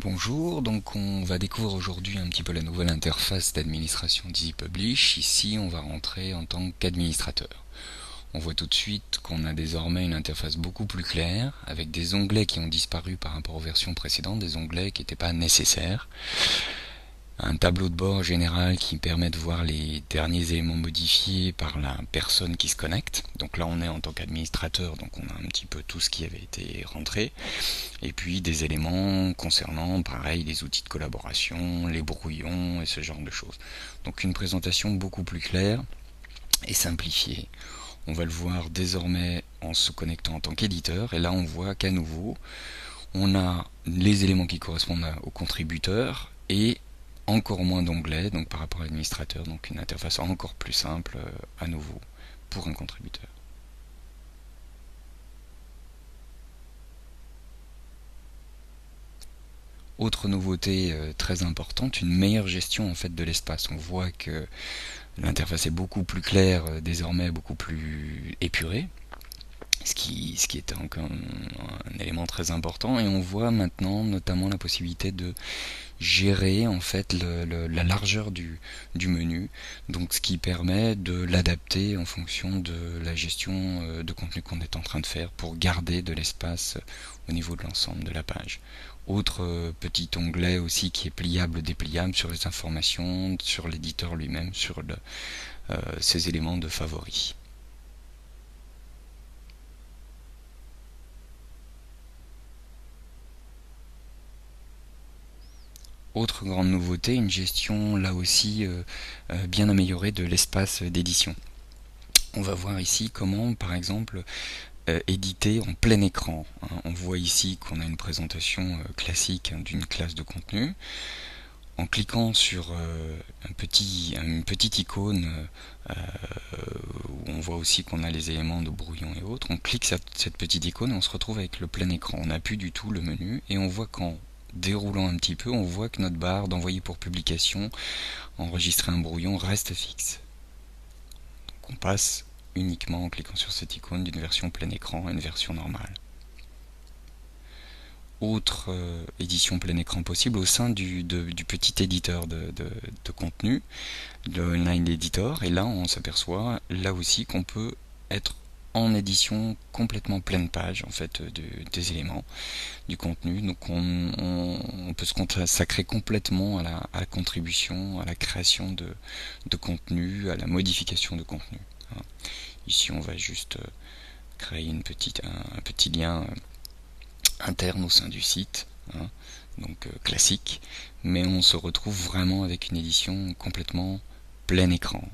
Bonjour, donc on va découvrir aujourd'hui un petit peu la nouvelle interface d'administration d'EasyPublish. Ici, on va rentrer en tant qu'administrateur. On voit tout de suite qu'on a désormais une interface beaucoup plus claire, avec des onglets qui ont disparu par rapport aux versions précédentes, des onglets qui n'étaient pas nécessaires. Un tableau de bord général qui permet de voir les derniers éléments modifiés par la personne qui se connecte. Donc là on est en tant qu'administrateur, donc on a un petit peu tout ce qui avait été rentré. Et puis des éléments concernant, pareil, les outils de collaboration, les brouillons et ce genre de choses. Donc une présentation beaucoup plus claire et simplifiée. On va le voir désormais en se connectant en tant qu'éditeur. Et là on voit qu'à nouveau, on a les éléments qui correspondent aux contributeurs et encore moins d'onglets, donc par rapport à l'administrateur, donc une interface encore plus simple à nouveau pour un contributeur. Autre nouveauté très importante, une meilleure gestion en fait de l'espace. On voit que l'interface est beaucoup plus claire, désormais beaucoup plus épurée, ce qui est encore un élément très important. Et on voit maintenant notamment la possibilité de gérer en fait la largeur du menu, donc ce qui permet de l'adapter en fonction de la gestion de contenu qu'on est en train de faire pour garder de l'espace au niveau de l'ensemble de la page. Autre petit onglet aussi qui est pliable, dépliable sur les informations, sur l'éditeur lui-même, sur ces éléments de favoris. Autre grande nouveauté, une gestion là aussi bien améliorée de l'espace d'édition. On va voir ici comment par exemple éditer en plein écran. On voit ici qu'on a une présentation classique d'une classe de contenu. En cliquant sur une petite icône où on voit aussi qu'on a les éléments de brouillon et autres, on clique cette petite icône et on se retrouve avec le plein écran. On n'a plus du tout le menu et on voit qu'en déroulant un petit peu, on voit que notre barre d'envoyer pour publication, enregistrer un brouillon reste fixe. Donc on passe uniquement en cliquant sur cette icône d'une version plein écran à une version normale. Autre édition plein écran possible au sein du petit éditeur de contenu, le Online Editor, et là on s'aperçoit là aussi qu'on peut être en édition complètement pleine page en fait des éléments du contenu. Donc on peut se consacrer complètement à la contribution, à la création de contenu, à la modification de contenu. Ici on va juste créer un petit lien interne au sein du site, donc classique, mais on se retrouve vraiment avec une édition complètement plein écran,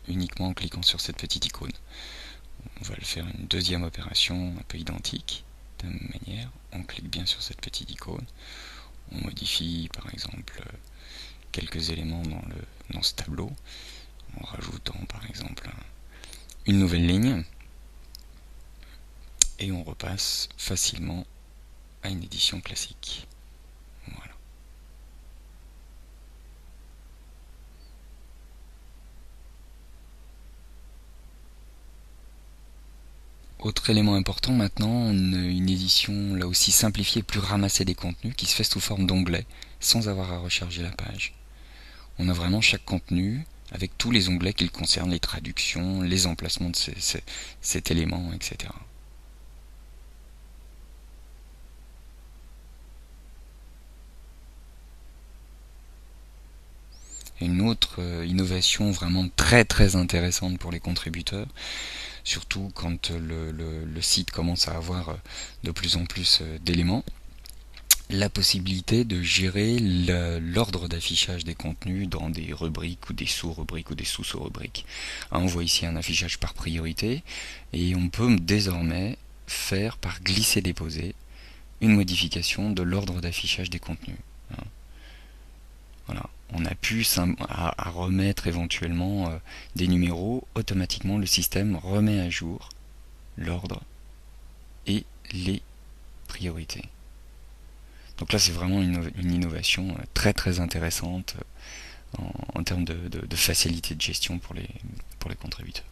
uniquement en cliquant sur cette petite icône. On va le faire une deuxième opération un peu identique, de la même manière. On clique bien sur cette petite icône, on modifie par exemple quelques éléments dans ce tableau, en rajoutant par exemple une nouvelle ligne, et on repasse facilement à une édition classique. Voilà. Autre élément important maintenant, une édition là aussi simplifiée, plus ramassée des contenus qui se fait sous forme d'onglets, sans avoir à recharger la page. On a vraiment chaque contenu avec tous les onglets qui le concernent, les traductions, les emplacements de cet élément, etc. Une autre innovation vraiment très intéressante pour les contributeurs, surtout quand le site commence à avoir de plus en plus d'éléments, la possibilité de gérer l'ordre d'affichage des contenus dans des rubriques ou des sous-rubriques ou des sous-sous-rubriques. On voit ici un affichage par priorité et on peut désormais faire par glisser-déposer une modification de l'ordre d'affichage des contenus. Voilà. On a pu à remettre éventuellement des numéros, automatiquement le système remet à jour l'ordre et les priorités. Donc là c'est vraiment une innovation très intéressante en termes de facilité de gestion pour les contributeurs.